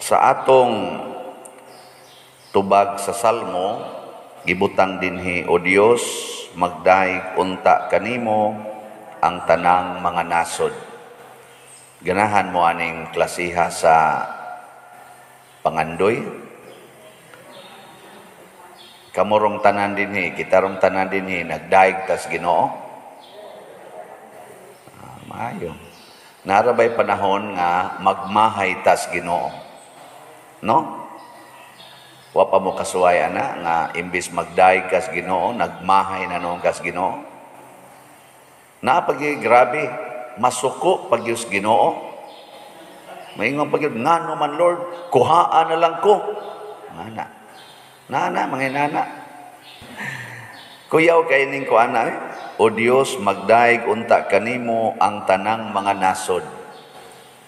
Sa atong tubag sa Salmo, gibutang dinhi, O Dios, magdaig unta kanimo ang tanang mga nasod. Ganahan mo aning klasiha sa pangandoy. Kamurong tanan dinhi, kitarong tanan dinhi, nagdaig tas Ginoo. Maayo. Narabay panahon nga magmahay tas Ginoo. No? Wa pa mo kasuway ana nga imbis magdaig kas Ginoo, nagmahay na noong kas Ginoo. Napagi grabe, masuko pagyus Ginoo. Maingon pagyud, ngano man Lord, kuhaan na lang ko. Nana, mga nana. Kuyaw kay ning kuana, O Dios, magdaig unta kanimo ang tanang mga nasod.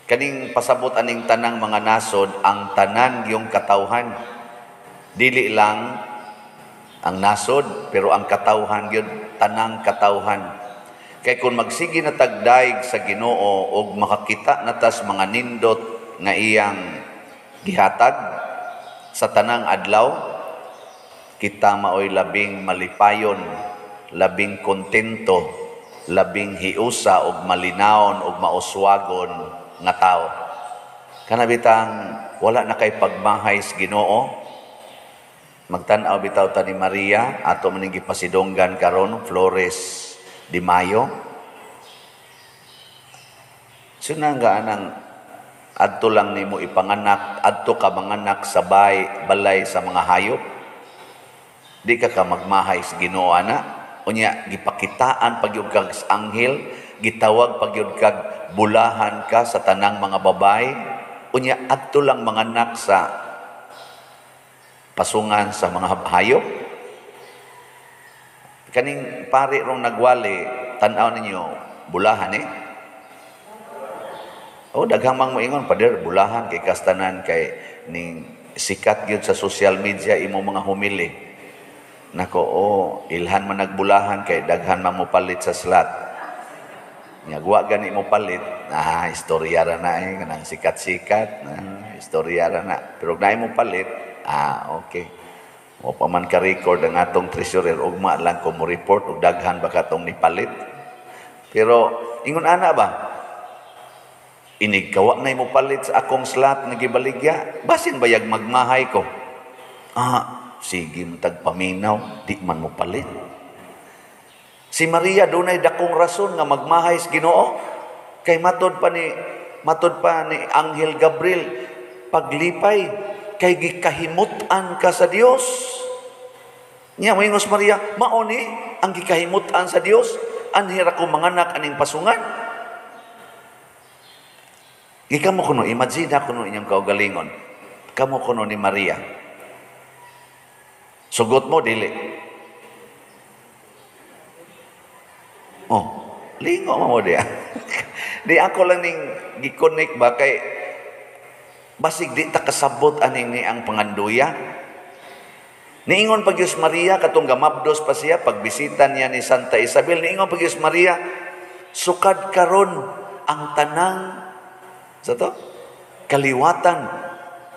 Kaning pasabot aning tanang mga nasod, ang tanan yung katawhan. Dili lang ang nasod, pero ang katawhan yun, tanang katawhan. Kay kung magsige na tagdaig sa Ginoo og makakita na tas mga nindot nga iyang gihatag sa tanang adlaw, kita maoy labing malipayon, labing kontento, labing hiusa og malinawon og mauswagon nga tao. Kanabitang wala na kay pagmahay sa Ginoo. Magtan-aw bitaw ta ni Maria, ato maning gipasidonggan karon, Flores de Mayo. Sinangga anang adto lang nimo ipanganak, adto ka manganak sa balay sa mga hayop. Di ka magmahay sa Ginoo ana. Unya gipakitaan pagyud kag anghel, gitawag pagyud kag bulahan ka sa tanang mga babae. Unya adto lang manganak sa pasungan sa mga hayop. Kaning pari rong nagwali, tan-aw ninyo, bulahan O daghang mang moingon, pader bulahan kay kastanan kay ning sikat gyud sa social media imo mga humili. Nako, ilhan man nagbulahan kay daghan man mo palit sa slot. Nyagwa gani mo palit, istorya ra na kanang sikat-sikat, istorya ra na. Pero naay mo palit, okay. O pa man ka-record ang atong treasurer, ugma lang ko mo report, ug daghan ba katong nipalit. Pero, ingon ana ba? Inigkawa na mo palit sa akong slot na gibaligya, basin bayag magmahay ko. Sige, tagpaminaw, di man mo palit. Si Maria, dunay dakong rason nga magmahay sa Ginoo. Kay matod pa ni Anghel Gabriel, paglipay, kay gikahimutan ka sa Dios. Nya moingos Maria, mauni ang gikahimutan sa Dios, anhira ko manganak aning pasungan. Gikamo kuno, imagine kuno inyong kaugalingon. Kamo kuno ni Maria. Sugot mo, dili. Lingo mo diya. Di ako lang ning gikonek ba kay basig di ta kasabot aning ni ang panganduya. Niingon pag Diyos Maria, katong gamabdos pa siya, pagbisita niya ni Santa Isabel, niingon pag Diyos Maria, sukad karon ang tanang, kaliwatan,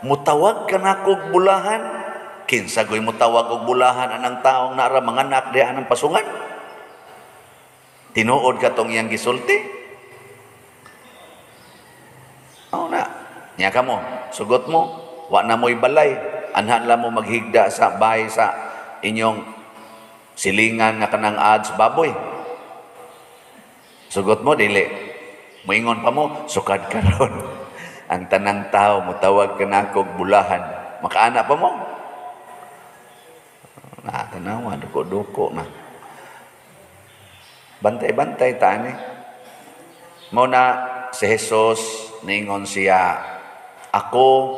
mutawag ka na kog bulahan, kinsa goy mutawag og bulahan anang taong nara manganak diha anang pasungan. Tinuod ka tong iyang gisulti. Na. Nya kamo, sugot mo, wa na mo'y balay, anhan lang mo maghigda sa bahay sa inyong silingan nga kanang ads baboy. Sugot mo, dili. Moingon pa mo, sukad karon ang tanang tao mutawag ka na kog bulahan. Makaana pa mo? Tanawa, duko-duko na. Bantay-bantay tani. Mao na si Jesus, ningon siya, ako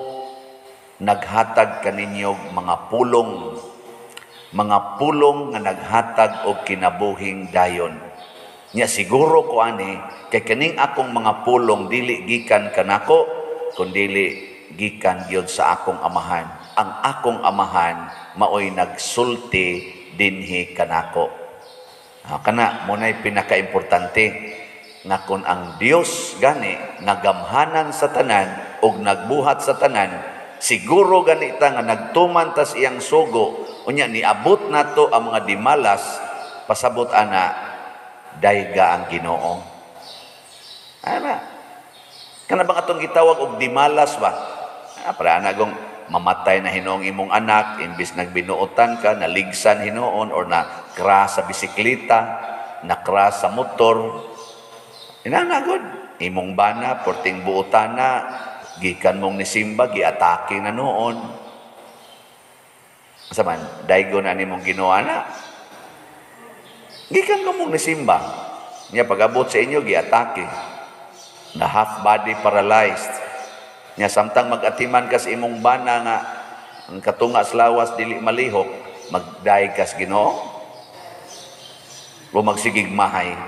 naghatag kaninyog mga pulong nga naghatag og kinabuhing dayon. Nya siguro ko ani, kay kaning akong mga pulong dili gikan kanako, kundili gikan gyud sa akong amahan. Ang akong amahan maoy nagsulti dinhi kanako. Kana mo nay pinakaimportante nga kung ang Dios gani nagamhanan sa tanan ug nagbuhat sa tanan, Siguro ganita nga nagtuman tas iyang sugo, unya niabot nato ang mga dimalas, pasabot ana, dayga ang Ginoo. Ana, kana bang atong gitawag og dimalas ba? Para anagong mamatay na Hinoong imong anak, imbis nagbinuotan ka, naligsan Hinoon, or na crash sa bisikleta, na crash sa motor. Inanagod, imong bana, porting buotan na, gikan mong nisimba, giatake na noon. Saman, daygo na nimong ginawa na. Gikan ka mong nisimba. Niya pag-abot sa inyo, giatake. Na half body paralyzed. Nya samtang mag-atiman kas imong bana nga ang katunga sa lawas dili malihok, magdaig kas Ginoo o magsigigmahay.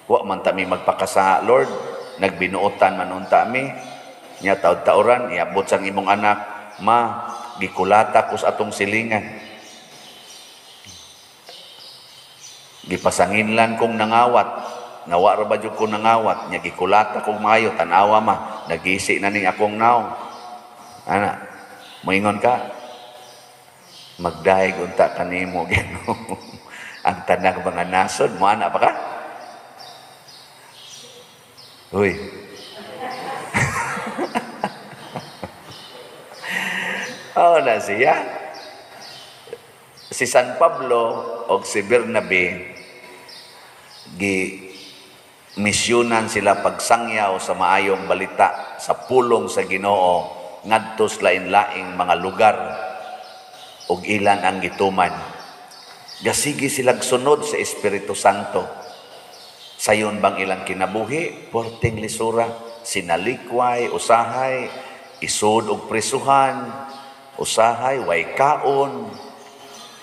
Wa man ta mi magpakasa, Lord, nagbinuotan man unta mi. Nya taud-tauran iabot sang imong anak, ma, gikulata ko sa atong silingan. Gipasanginlan kong nangawat. Nawa ra ba jud ko nangawat, nya gikulata kong maayo, tanawa ma, nagisi na ning akong naong. Ana, moingon ka, magdaig unta kanimo Ginoo. Ang tanang mga nasod, mo ana pa ka? Uy. Oh, na siya. Si San Pablo o si Bernabe, misyonan sila pagsangyaw sa maayong balita sa pulong sa Ginoo ngadto sa lain-laing mga lugar ug ilan ang gituman. Gasigi silang sunod sa Espiritu Santo. Sayon bang ilang kinabuhi, porting lisura, sinalikway, usahay, isod og presuhan, usahay way kaon,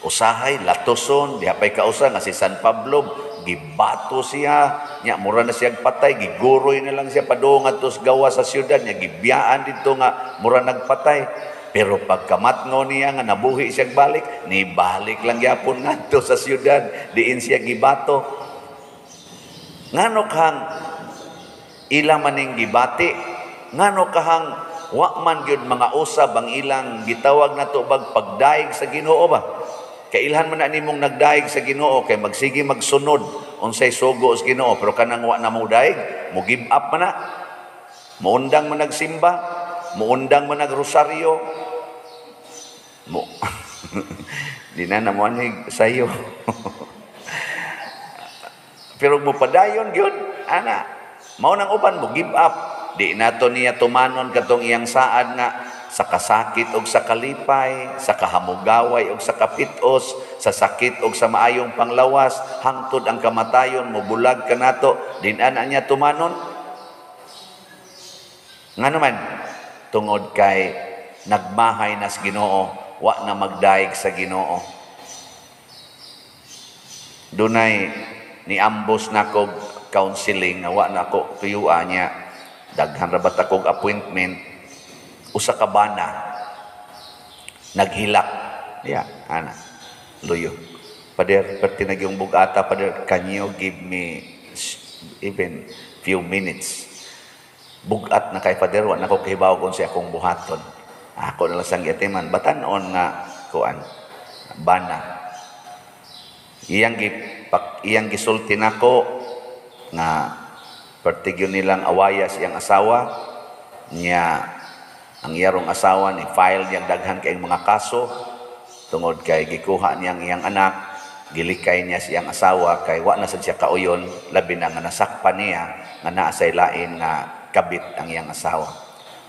usahay latoson, dihapay kausa nga si San Pablo gibato siya, nya mura na siya patay, giguroy na lang siya padung adto sa gawa sa syudad, nya gibiyaan dito nga mura nagpatay. Pero pagkamatngo niya nga nabuhi siya balik, ni balik lang gyapon ngadto sa syudad, diin siya gibato. Ngano kang ila maning gibati, ngano kahang wa man gyud mga usab ang ilang gitawag nato bag pagdaig sa Ginoo ba? Kailhan man na nimong nagdaig sa Ginoo kay magsige magsunod unsay sugo sa Ginoo, pero kanang wa na mo daig, mo give up man na. Muundang man nagsimba, muundang man nagrosaryo. Mo di na namuanig sayo. Pero mo padayon gyud ana. Mao nang uban mo give up. Di nato niya tumanon katong iyang saad nga sa kasakit og sa kalipay, sa kahamugaway og sa kapitos, sa sakit og sa maayong panglawas, hangtod ang kamatayon mobulag kanato, din-ana niya tumanon. Ngano man tungod kay nagmahay na sa Ginoo, wa na magdaig sa Ginoo. Dunay niambos nako counseling nga wa na ako tuyuan niya, daghan ra bat akong appointment. Usa ka bana naghilak ya ana luyo, Pader, pertinag yung bugata, Pader, can you give me even few minutes? Bugat na kay Pader, wa na ko kahibaw kung siya akong buhaton. Ako na lang sang yatiman, batanon nga kuan bana. Iyang gisulti nako nga pertigyo nilang awayas iyang asawa niya. Ang iyarong asawa ni file niyang daghan kay mga kaso tungod kay gikuha niyang iyang anak, gilikay niya siyang asawa kay wa na sad siya kauyon, labi na nga nasakpan niya nga naa say lain nga kabit ang iyang asawa.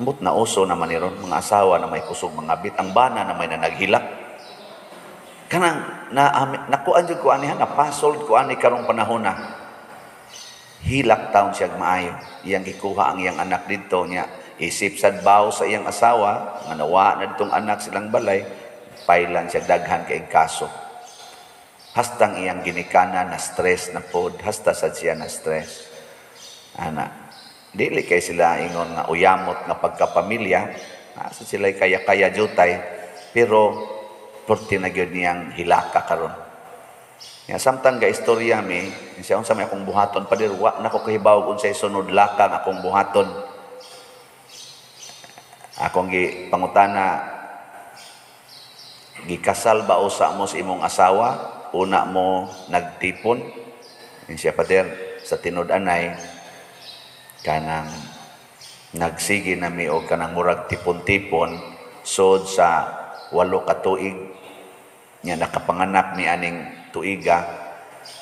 Ambot na uso naman ni ron mga asawa na may kusog mga bit, ang bana na may naghilak. Kanang nakuan jud ko ani na pasold ko ani karong panahon na. Hilak taon siya maayo. Iyang gikuha ang iyang anak didto niya. Isip sad baw sa iyang asawa, nga nawa na ditong anak silang balay, pailan siya daghan kay kaso. Hastang iyang ginikana na stress na pod, hasta sad siya na stress. Ana, dili kay sila ingon nga uyamot nga pagkapamilya, sa sila kaya-kaya jutay, pero porti na gyud niyang hilaka karon. Ya samtang ga istorya mi, siya unsa may akong buhaton, Pader, wa na ko kahibaw unsay sunod lakang akong buhaton. Akong pangutana, gikasal ba usa mo sa imong asawa? Una mo nagtipon? Siya pader sa tinud-anay, kanang nagsige na mi og kanang murag tipon-tipon sod sa 8 ka tuig nya nakapanganak mi aning tuiga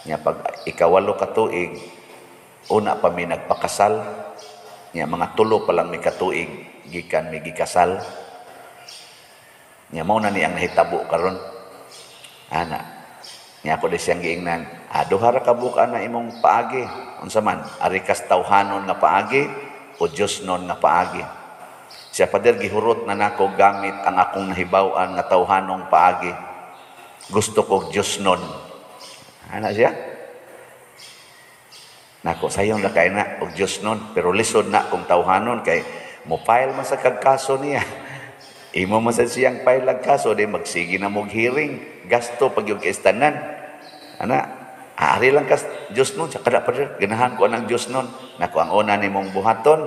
nya pag ika-8 ka tuig una pa mi nagpakasal nya mga 3 pa lang mi katuig gikan mi gikasal nya mao na ni ang nahitabo karon ana nya ako di siyang giingnan duha ra ka buka na imong paagi unsa man ari kas tawhanon nga paagi o Diyos nun nga paagi. Siya pader gihurot na nako gamit ang akong nahibaw-an nga tawhanong paagi. Gusto ko Diyos nun. Ana siya? Nako, sayong lakay na og Diyos nun. Pero lisod na kung tawhanon kay mo file man sa kagkaso niya. Imo man sa siyang file ang kaso, di magsige na mong hearing. Gasto pag yung kaistanan. Ana, ari lang kas Diyos nun, sa kada pader, ganahan ko anang Diyos nun. Nako, ang una ni mong buhaton,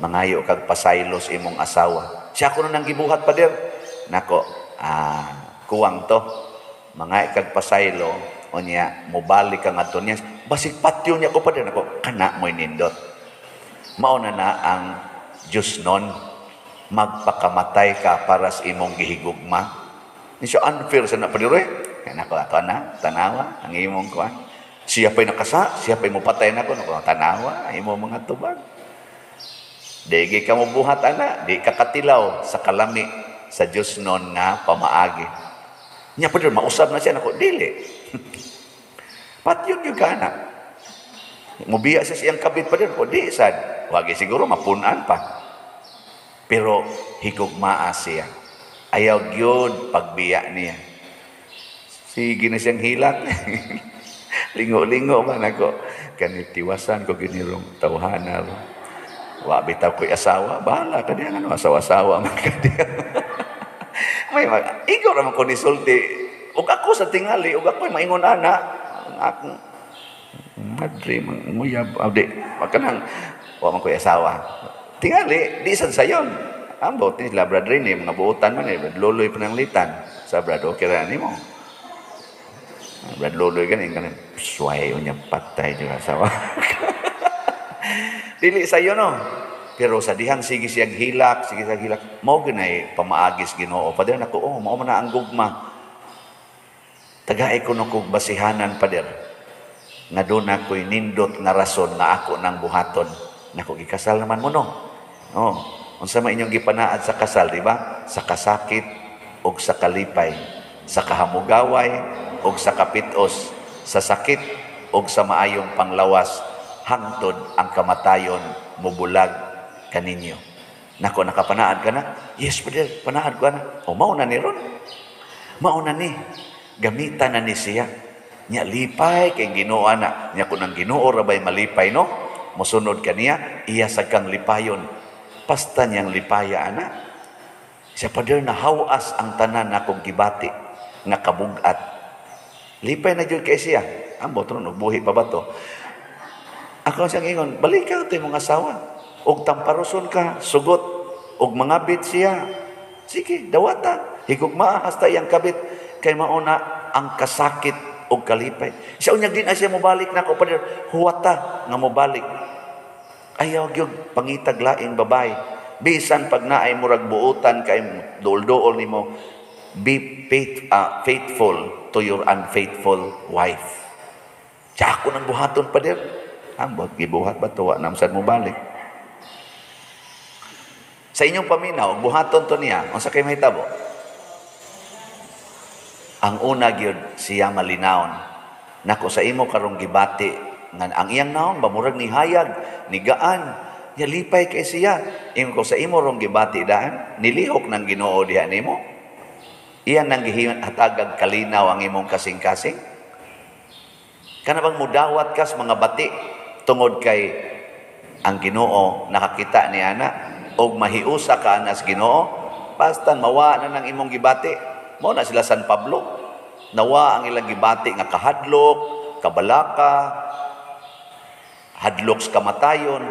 mangayo kag pasaylos imong asawa. Siya ko nang gibuhat pader. Nako, kuwang to. Mangayo kag pasaylo, o niya, mubalik ang ato niya. Basig patyo niya ko pader. Nako, kana mo'y nindot. Mauna na ang Diyos nun, magpakamatay ka para sa imong gihigugma. Siya unfair sa na pader. Nako ato na, tanawa, ang imong kuan. Siya pa'y nakasa, siya pa'y mupatay na ko. Nako, tanawa, imong mga tubag. Di ka mo buhat, ana. Di ka katilaw sa kalami sa Diyos nun nga pamaagi. Nya pa mausap na siya. Nako, dili. Patyon yung ka, anak. Mubiya siya siyang kabit pa din. O, di, sad. Wagi siguro, mapunan pa. Pero, higugmaa siya. Ayaw gyud pagbiya niya. Sige na siyang hilat. Lingo-lingo man ako. Kanitiwasan ko ginirong tawhana. Wa bitaw ko'y asawa. Bahala ka diyan. Asawa-asawa man ka diyan. Ikaw naman ko nisulti. Ug ako sa tingali. Ug ako'y maingon ana. Akong madre, nguyab. Di, magkanang. Wa man ko'y asawa. Tingali. Di isan sayon. Ambot ni Labrador ni mga buutan man. Loloy pananglitan. Sa brado, kira ni mo. Brad loloy ganin suway o niya patay yung asawa. Dili sa'yo no. Pero sa dihang sige siyang hilak, mao ginay pamaagis Ginoo. Pader nako, mao man na ang gugma. Tagaay ko no kog basihanan pader. Nga doon ako'y nindot nga rason nga ako nang buhaton. Nako, gikasal naman mo no. Oh, unsa man inyong gipanaad sa kasal, di ba? Sa kasakit o sa kalipay, sa kahamugaway og sa kapitos, sa sakit og sa maayong panglawas, hangtod ang kamatayon mubulag kaninyo. Nako, nakapanaad ka na? Yes, brother, panaad ko na. O, mao na ni ron. Mao na ni. Gamitan na ni siya. Nya lipay kay Ginoo na. Nya kun ang Ginoo ra bay malipay no, mosunod kaniya, iya sa kang lipayon. Pasta niyang lipaya ana. Siya pader na hawas ang tanan akong gibati nga kabugat. Lipay na jud kay siya. Ambot ron buhi pa ba to? Ako siyang ingon, balik ka ito yung mga asawa. Og tamparoson ka, sugot, og mangabit siya. Sige, dawata. Higugma, hasta iyang kabit. Kay mauna ang kasakit og kalipay. Siya unyag din ay siya mobalik na ako. Huwata nga mobalik. Ayaw yung pangitag laing babay. Bisan pag naay murag buutan kay dool-dool nimo, be faithful to your unfaithful wife. Siya ako nang buhaton pa din. Ambot, gibuhat ba ito? Namsan mo balik. Sa inyong paminaw, buhaton to niya. Kung sa kayo mahitabo, ang una gyud siya malinaon. Nako sa imo karong gibati, nga ang iyang naon, bamurag ni hayag, ni gaan, yalipay kay siya. Imo ko sa imo rong gibati daan, nilihok ng Ginoo diha nimo. Iyan nang gihatagag kalinaw ang imong kasing-kasing. Kana bang mudawat kas mga bati tungod kay ang Ginoo nakakita ni ana og mahiusa ka anas Ginoo, basta mawa na ng imong gibati. Mao na sila San Pablo. Nawa ang ilang gibati nga kahadlok, kabalaka, hadlok sa kamatayon.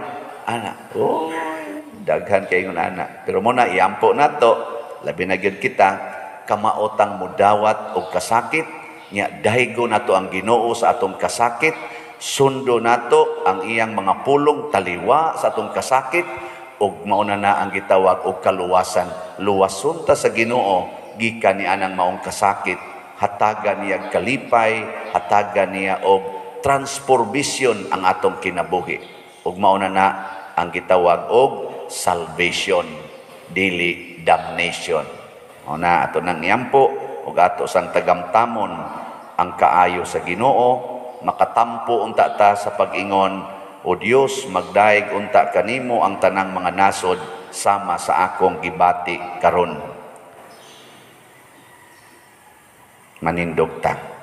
Ana, daghan kay ingon ana. Pero muna iampo nato, labi na gyud kita kamaotang mudawat og kasakit, nya daygo nato ang Ginoo sa atong kasakit, sundo nato ang iyang mga pulong taliwa sa atong kasakit, ug mauna na ang gitawag og kaluwasan. Luwason ta sa Ginoo gikan ni anang maong kasakit, hatagan niya kalipay, hatagan niya og transformation ang atong kinabuhi, ug mauna na ang gitawag og salvation, dili damnation. Mauna ato nang niampo ug ato sang tagamtamon ang kaayo sa Ginoo, makatampo unta ta sa pag-ingon, o Dios, magdaig unta kanimo ang tanang mga nasod sama sa akong gibati karon. Manindog ta.